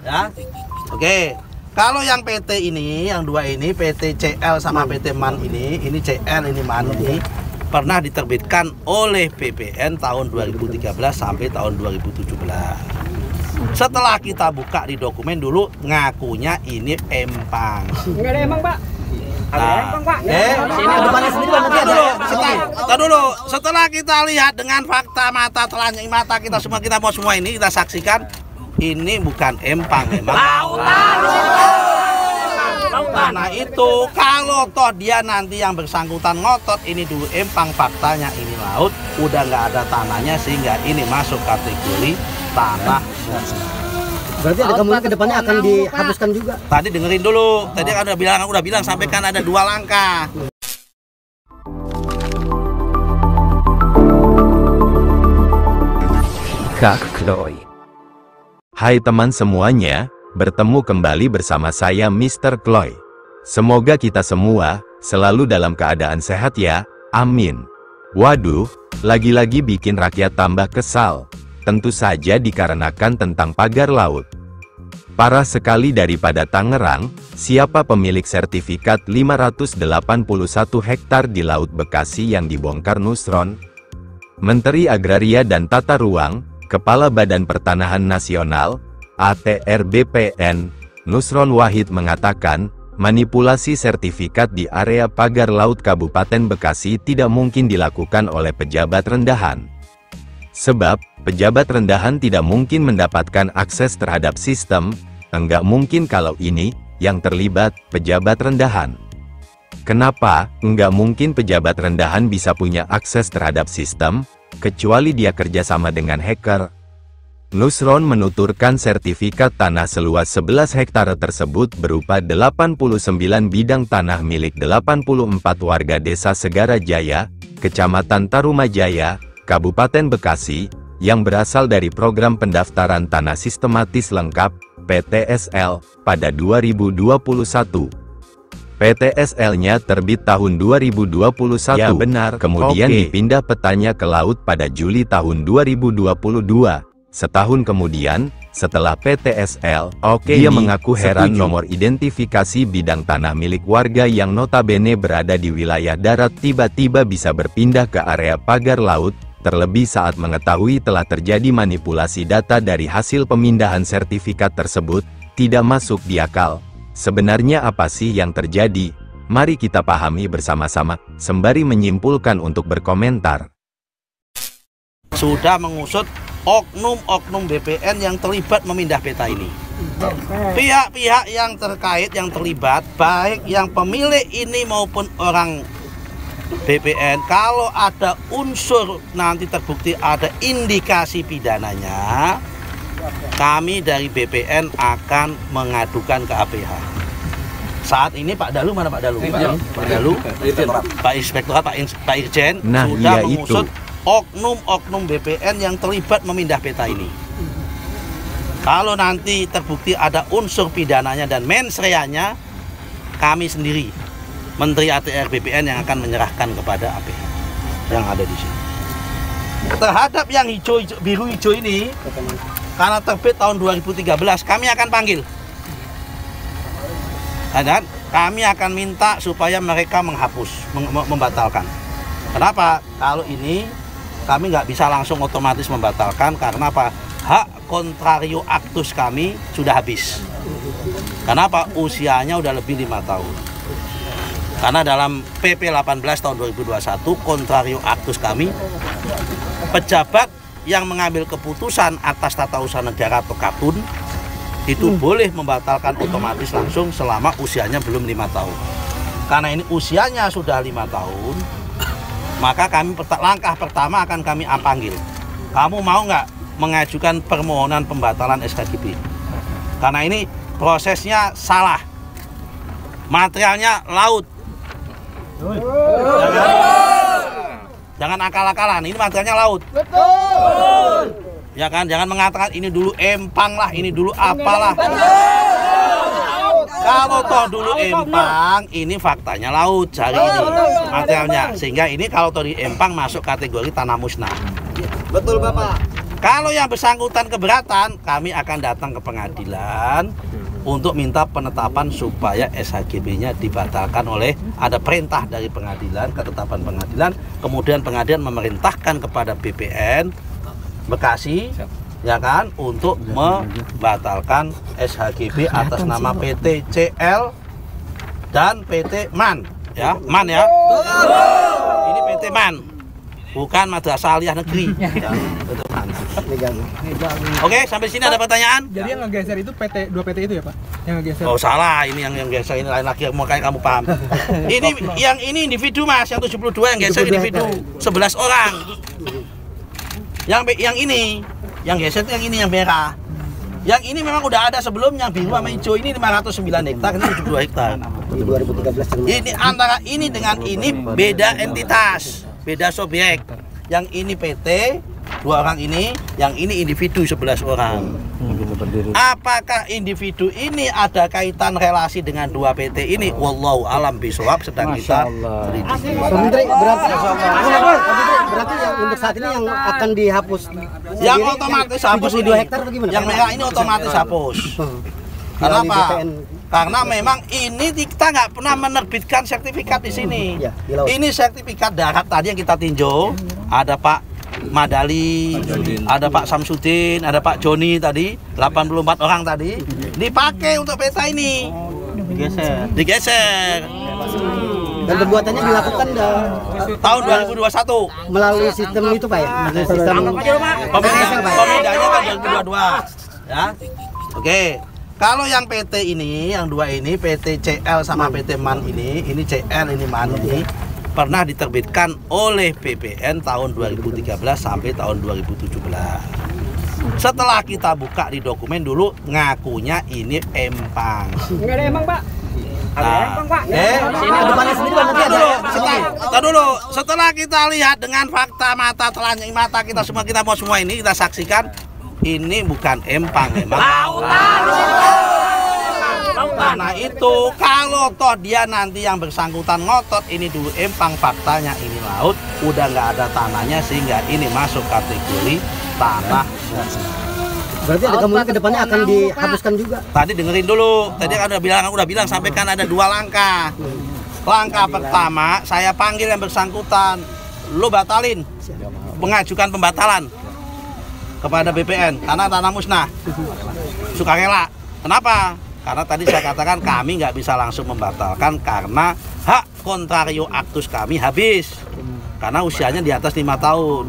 Ya. Oke. Kalau yang PT ini, yang dua ini, PT CL sama PT MAN ini CL, ini MAN ini pernah diterbitkan oleh BPN tahun 2013 sampai tahun 2017. Setelah kita buka di dokumen dulu, ngakunya ini empang. Enggak ada empang, Pak. Dulu. Setelah kita lihat dengan fakta mata telanjang mata kita semua ini kita saksikan ini bukan empang, memang lautan. Nah itu kalau toh dia nanti yang bersangkutan ngotot ini dulu empang, faktanya ini laut, udah nggak ada tanahnya sehingga ini masuk kategori tanah musnah. Berarti ada kemungkinan kedepannya akan dihapuskan juga. Tadi dengerin dulu, tadi kan udah bilang sampaikan ada 2 langkah. Kak Kloy. Hai teman semuanya, bertemu kembali bersama saya Mr. Kloy. Semoga kita semua selalu dalam keadaan sehat ya, amin. Waduh, lagi-lagi bikin rakyat tambah kesal. Tentu saja dikarenakan tentang pagar laut. Parah sekali daripada Tangerang, siapa pemilik sertifikat 581 hektar di Laut Bekasi yang dibongkar Nusron? Menteri Agraria dan Tata Ruang, Kepala Badan Pertanahan Nasional, ATR BPN, Nusron Wahid mengatakan, manipulasi sertifikat di area pagar laut Kabupaten Bekasi tidak mungkin dilakukan oleh pejabat rendahan. Sebab, pejabat rendahan tidak mungkin mendapatkan akses terhadap sistem, enggak mungkin kalau ini, yang terlibat, pejabat rendahan. Kenapa, enggak mungkin pejabat rendahan bisa punya akses terhadap sistem, kecuali dia kerjasama dengan hacker? Nusron menuturkan sertifikat tanah seluas 11 hektar tersebut berupa 89 bidang tanah milik 84 warga desa Segara Jaya, Kecamatan Tarumajaya, Kabupaten Bekasi, yang berasal dari program pendaftaran tanah sistematis lengkap, PTSL, pada 2021. PTSL-nya terbit tahun 2021. Ya benar, kemudian dipindah petanya ke laut pada Juli tahun 2022. Setahun kemudian, setelah PTSL, dia mengaku heran nomor identifikasi bidang tanah milik warga yang notabene berada di wilayah darat tiba-tiba bisa berpindah ke area pagar laut, terlebih saat mengetahui telah terjadi manipulasi data dari hasil pemindahan sertifikat tersebut, tidak masuk di akal. Sebenarnya apa sih yang terjadi? Mari kita pahami bersama-sama, sembari menyimpulkan untuk berkomentar. Sudah mengusut oknum-oknum BPN yang terlibat memindah peta ini. Pihak-pihak yang terkait, yang terlibat, baik yang pemilik ini maupun orang BPN, kalau ada unsur nanti terbukti ada indikasi pidananya, kami dari BPN akan mengadukan ke APH. Saat ini Pak Dalu mana Pak Dalu? Pak Dalu, Pak Inspektorat, Pak Irjen sudah mengusut oknum-oknum BPN yang terlibat memindah peta ini. Kalau nanti terbukti ada unsur pidananya dan mensreanya, kami sendiri Menteri ATR BPN yang akan menyerahkan kepada APH yang ada di sini. Terhadap yang biru hijau ini, karena terbit tahun 2013, kami akan panggil. Dan kami akan minta supaya mereka menghapus, membatalkan. Kenapa? Kalau ini kami nggak bisa langsung otomatis membatalkan, karena apa? Hak kontrario aktus kami sudah habis. Kenapa? Usianya udah lebih 5 tahun. Karena dalam PP 18 tahun 2021, kontrario aktus kami, pejabat yang mengambil keputusan atas tata usaha negara atau KAPUN, itu boleh membatalkan otomatis langsung selama usianya belum 5 tahun. Karena ini usianya sudah 5 tahun, maka kami langkah pertama akan kami panggil. Kamu mau nggak mengajukan permohonan pembatalan SKGB? Karena ini prosesnya salah. Materialnya laut. Jangan akal-akalan, ini materialnya laut. Betul. Ya kan, jangan mengatakan ini dulu empang lah, ini dulu apalah. Kalau toh dulu empang, ini faktanya laut, cari ini materialnya. Sehingga ini kalau toh di empang masuk kategori tanah musnah. Betul Bapak. Kalau yang bersangkutan keberatan, kami akan datang ke pengadilan untuk minta penetapan supaya SHGB-nya dibatalkan oleh ada perintah dari pengadilan, ketetapan pengadilan, kemudian pengadilan memerintahkan kepada BPN Bekasi ya kan untuk membatalkan SHGB atas nama PT CL dan PT MAN ya, MAN ya. Ini PT MAN. Bukan Madrasah Aliyah Negeri. Ya, PT MAN. Oke, sampai sini ada pertanyaan? Jadi yang ngegeser itu PT, dua PT itu ya Pak? Yang ngegeser. Oh salah, ini yang geser ini lain lagi, mau kayak kamu paham. Ini individu Mas, yang 72 yang geser individu 11 orang. Yang ini, yang geser yang ini yang merah. Yang ini memang udah ada sebelumnya biru sama hijau, ini 509 hektar, ini 72 hektar. Di 2013 Ini antara ini dengan ini beda entitas, beda subjek. Yang ini PT 2 orang ini, yang ini individu 11 orang. Apakah individu ini ada kaitan relasi dengan 2 PT ini? Wallahu alam bisawab, sedang kita selidiki. Pak Menteri, berarti yang untuk saat ini yang akan dihapus Yang otomatis hapus ini. 72 hektar bagaimana? Yang merah ini otomatis hapus. Kenapa? Karena memang ini kita nggak pernah menerbitkan sertifikat di sini. Ya, di laut. Ini sertifikat darat tadi yang kita tinjau. Ada Pak Madali, ada Pak Samsudin, ada Pak Joni tadi, 84 orang tadi dipakai untuk peta ini. Digeser. Dan pembuatannya dilakukan Tahun 2021 melalui sistem itu Pak ya? Sistem pemindahnya kan 2022 ya. Oke. Kalau yang PT ini, yang 2 ini, PT CL sama PT MAN ini CL, ini MAN ini pernah diterbitkan oleh BPN tahun 2013 sampai tahun 2017. Setelah kita buka di dokumen dulu, ngakunya ini empang. Enggak ada emang Pak. Setelah kita lihat dengan fakta mata telanjang mata kita semua ini kita saksikan ini bukan empang, memang lautan. Nah itu kalau toh dia nanti yang bersangkutan ngotot ini dulu empang, faktanya ini laut, udah nggak ada tanahnya sehingga ini masuk kategori tanah. Berarti ada kemungkinan kedepannya akan dihapuskan juga. Tadi dengerin dulu, tadi kan udah bilang sampaikan ada 2 langkah. Langkah pertama, saya panggil yang bersangkutan, lo batalin, mengajukan pembatalan kepada BPN karena tanah musnah, sukarela. Kenapa? Karena tadi saya katakan kami nggak bisa langsung membatalkan karena hak kontrario aktus kami habis karena usianya di atas 5 tahun.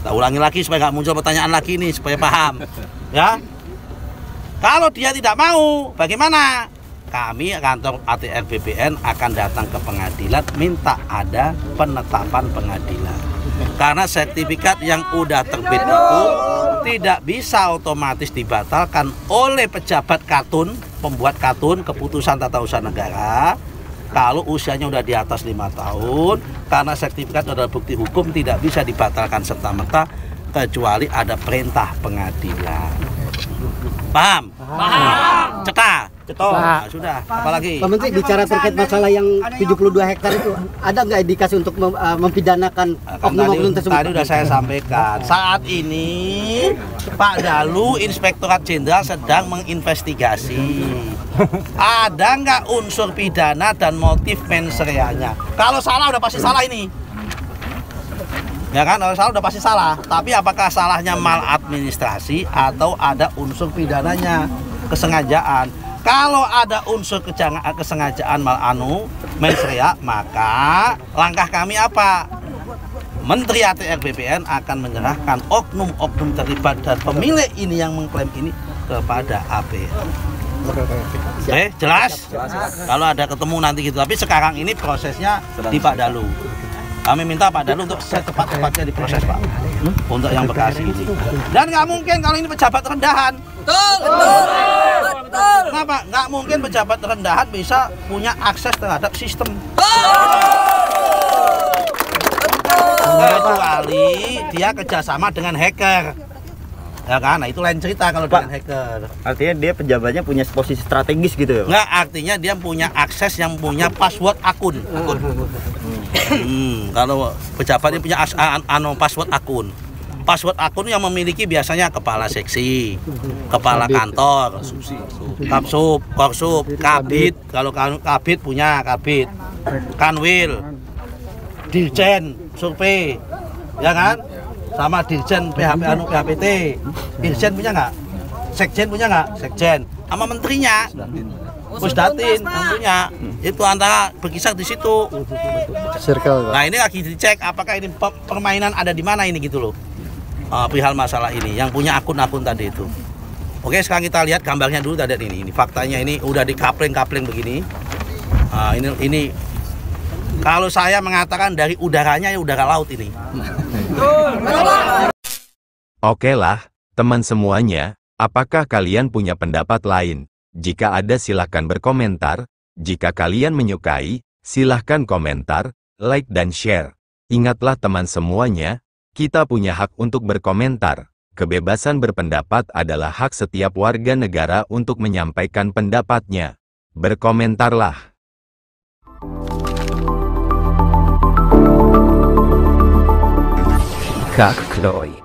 Kita ulangi lagi supaya nggak muncul pertanyaan lagi nih, supaya paham ya. Kalau dia tidak mau, bagaimana? Kami kantor ATR BPN akan datang ke pengadilan minta ada penetapan pengadilan. Karena sertifikat yang udah terbit itu tidak bisa otomatis dibatalkan oleh pejabat katun, pembuat katun, keputusan tata usaha negara. Kalau usianya udah di atas 5 tahun, karena sertifikat adalah bukti hukum tidak bisa dibatalkan serta-merta kecuali ada perintah pengadilan. Paham? Paham. Cetak. Nah, sudah. Apalagi? Pak Menteri, bicara terkait masalah yang 72 hektar itu, ada nggak indikasi untuk mempidanakan oknum-oknum tersebut? Tadi sudah saya sampaikan. Saat ini Pak Dalu, Inspektorat Jenderal sedang menginvestigasi. Ada nggak unsur pidana dan motif mens reanya? Kalau salah udah pasti salah ini. Ya kan, kalau salah udah pasti salah. Tapi apakah salahnya maladministrasi atau ada unsur pidananya, kesengajaan? Kalau ada unsur kesengajaan mens rea, maka langkah kami apa? Menteri ATR BPN akan menyerahkan oknum-oknum terlibat dan pemilik ini yang mengklaim ini kepada APR. Oke, jelas? Kalau ada ketemu nanti gitu. Tapi sekarang ini prosesnya di Pak Dalu. Kami minta Pak Dalu untuk secepat-cepatnya diproses Pak, untuk yang Bekasi ini. Dan nggak mungkin kalau ini pejabat rendahan. Betul. Kenapa? Nggak mungkin pejabat rendahan bisa punya akses terhadap sistem. Kecuali dia kerjasama dengan hacker. Ya kan, nah itu lain cerita kalau dengan hacker. Artinya dia pejabatnya punya posisi strategis gitu ya? Nggak, artinya dia punya akses yang punya password akun. Kalau pejabatnya punya password akun. Password akun yang memiliki biasanya kepala seksi, kepala kantor, kapsup, korsup, kabit. Kalau kabit punya kabit, kanwil, dirjen survei, ya kan? Sama dirjen PHPT. Dirjen punya nggak? Sekjen punya nggak? Sekjen. Sama menterinya. Pusdatin tentunya itu antara berkisar di situ. Circle. Nah ini lagi dicek apakah ini permainan ada di mana ini gitu loh. Perihal masalah ini yang punya akun-akun tadi itu. Oke, sekarang kita lihat gambarnya dulu tadi ini faktanya ini udah dikapling-kapling begini. Ini kalau saya mengatakan dari udaranya ya udara laut ini. Oke lah, teman semuanya, apakah kalian punya pendapat lain? Jika ada silahkan berkomentar, jika kalian menyukai, silahkan komentar, like dan share. Ingatlah teman semuanya, kita punya hak untuk berkomentar. Kebebasan berpendapat adalah hak setiap warga negara untuk menyampaikan pendapatnya. Berkomentarlah. Kak Kloy.